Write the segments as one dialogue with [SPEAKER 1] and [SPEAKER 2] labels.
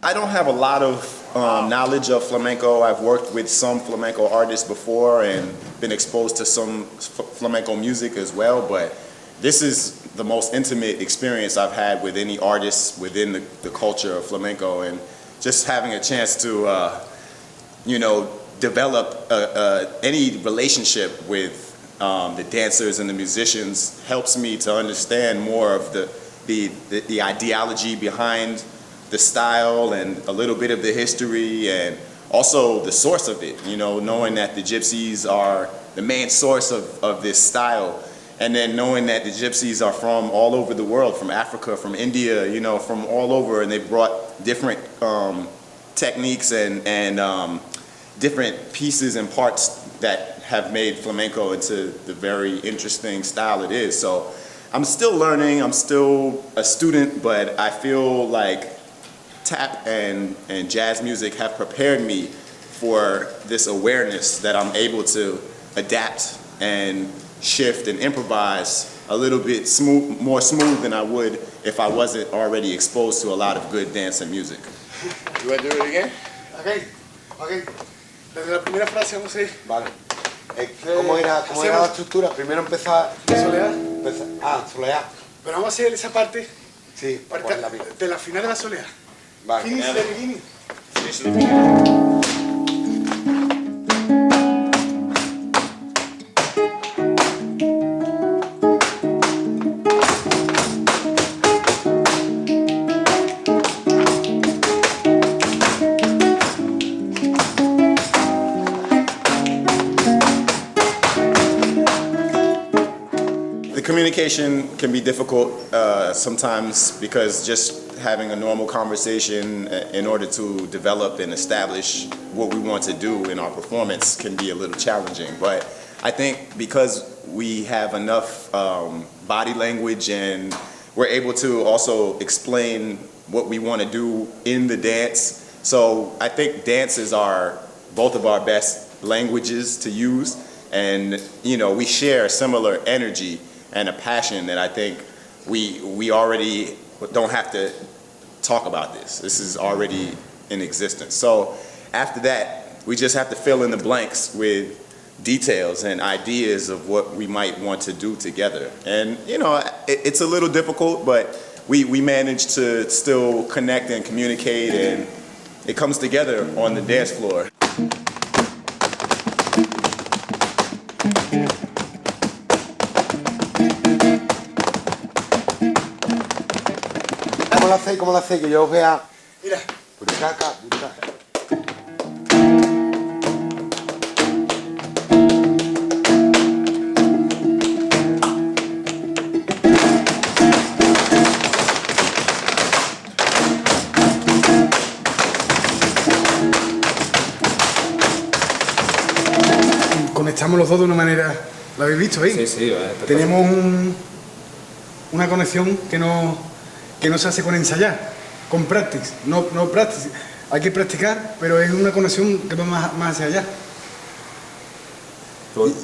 [SPEAKER 1] I don't have a lot of knowledge of flamenco. I've worked with some flamenco artists before and been exposed to some flamenco music as well, but this is the most intimate experience I've had with any artist within the culture of flamenco, and just having a chance to, you know, develop any relationship with the dancers and the musicians helps me to understand more of the ideology behind the style and a little bit of the history and also the source of it, you know, knowing that the gypsies are the main source of this style, and then knowing that the gypsies are from all over the world, from Africa, from India, you know, from all over, and they brought different techniques and different pieces and parts that have made flamenco into the very interesting style it is. So I'm still learning, I'm still a student, but I feel like tap and jazz music have prepared me for this awareness that I'm able to adapt and shift and improvise a little bit more smooth than I would if I wasn't already exposed to a lot of good dance and music.
[SPEAKER 2] You want to do it again?
[SPEAKER 3] Okay. Desde la primera frase vamos a ir.
[SPEAKER 4] Vale. ¿Cómo era la estructura? Primero empezar...
[SPEAKER 3] Soleá.
[SPEAKER 4] Soleá.
[SPEAKER 3] Pero vamos a hacer esa parte,
[SPEAKER 4] Sí,
[SPEAKER 3] de la final de la soleá.
[SPEAKER 4] Vale.
[SPEAKER 3] Finish the beginning.
[SPEAKER 1] Finish the beginning. Communication can be difficult sometimes because just having a normal conversation in order to develop and establish what we want to do in our performance can be a little challenging. But I think because we have enough body language and we're able to also explain what we want to do in the dance. So I think dance is both of our best languages to use, and you know, we share similar energy and a passion that I think we already don't have to talk about this. This is already in existence. So after that, we just have to fill in the blanks with details and ideas of what we might want to do together. And you know, it's a little difficult, but we manage to still connect and communicate, and it comes together on the dance floor.
[SPEAKER 4] ¿Cómo lo hacéis? Que yo os vea.
[SPEAKER 3] Mira.
[SPEAKER 4] Buracaca.
[SPEAKER 3] Conectamos los dos de una manera. ¿Lo habéis visto ahí?
[SPEAKER 2] Sí,
[SPEAKER 3] Tenemos una conexión que no se hace con ensayar, con practice, no practice. Hay que practicar, pero es una conexión que va más hacia allá.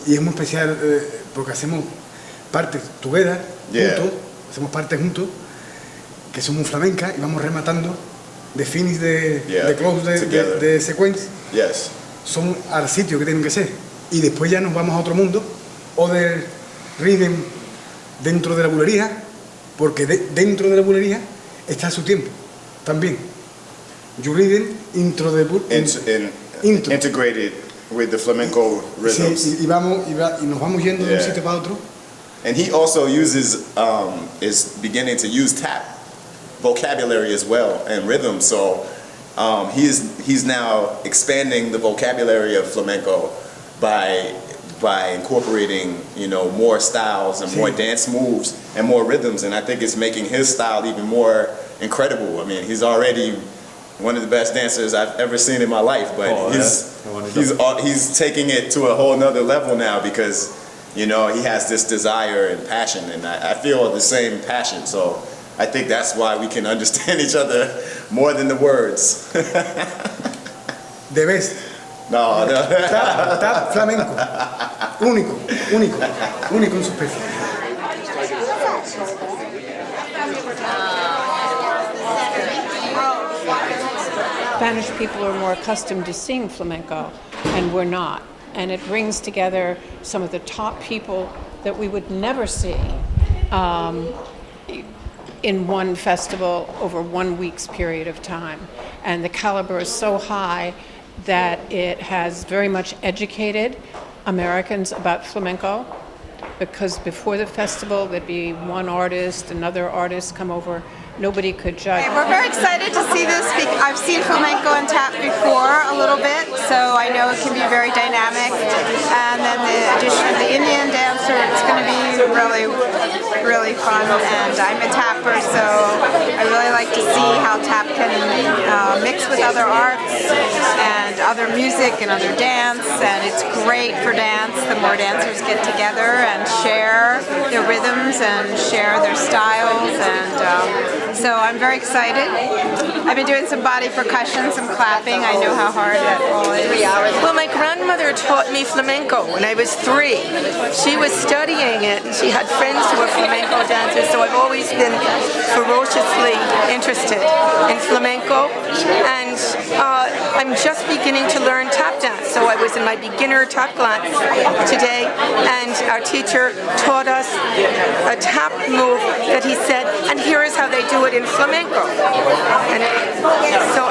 [SPEAKER 3] Y es muy especial porque hacemos partes together, juntos, hacemos partes juntos, que son muy flamencas, y vamos rematando de finish, de close, de sequence.
[SPEAKER 1] Yes.
[SPEAKER 3] Son al sitio que tienen que ser. Y después ya nos vamos a otro mundo, o del rhythm dentro de la bulería, porque dentro de la bulería está su tiempo también. You rhythm intro de intro.
[SPEAKER 1] Integrated with the flamenco rhythms.
[SPEAKER 3] Sí, y nos vamos yendo de un sitio para otro.
[SPEAKER 1] And he also uses, is beginning to use tap vocabulary as well and rhythm. So he's now expanding the vocabulary of flamenco by incorporating, you know, more styles and more dance moves and more rhythms. And I think it's making his style even more incredible. I mean, he's already one of the best dancers I've ever seen in my life, but he's taking it to a whole nother level now because, you know, he has this desire and passion, and I feel the same passion. So I think that's why we can understand each other more than the words.
[SPEAKER 3] The best.
[SPEAKER 1] No.
[SPEAKER 3] Tap flamenco. Único en su especie.
[SPEAKER 5] Spanish people are more accustomed to seeing flamenco, and we're not. And it brings together some of the top people that we would never see in one festival over 1 week's period of time. And the caliber is so high that it has very much educated Americans about flamenco, because before the festival there'd be one artist, another artist come over. Nobody could judge.
[SPEAKER 6] We're very excited to see this. I've seen flamenco and tap before a little bit, so I know it can be very dynamic. And then the addition of the Indian dancer, it's going to be really, really fun. And I'm a tapper, so I really like to see how tap can mix with other arts and other music and other dance. And it's great for dance. The more dancers get together and share their rhythms and share their styles, and so I'm very excited. I've been doing some body percussion, some clapping. I know how hard that all is.
[SPEAKER 7] Well, my grandmother taught me flamenco when I was 3. She was studying it, and she had friends who were flamenco dancers, so I've always been ferociously interested in flamenco. And I'm just beginning to learn tap dance, so I was in my beginner tap class today, and our teacher taught us a tap move that he said, and here is how they do it in flamenco. And so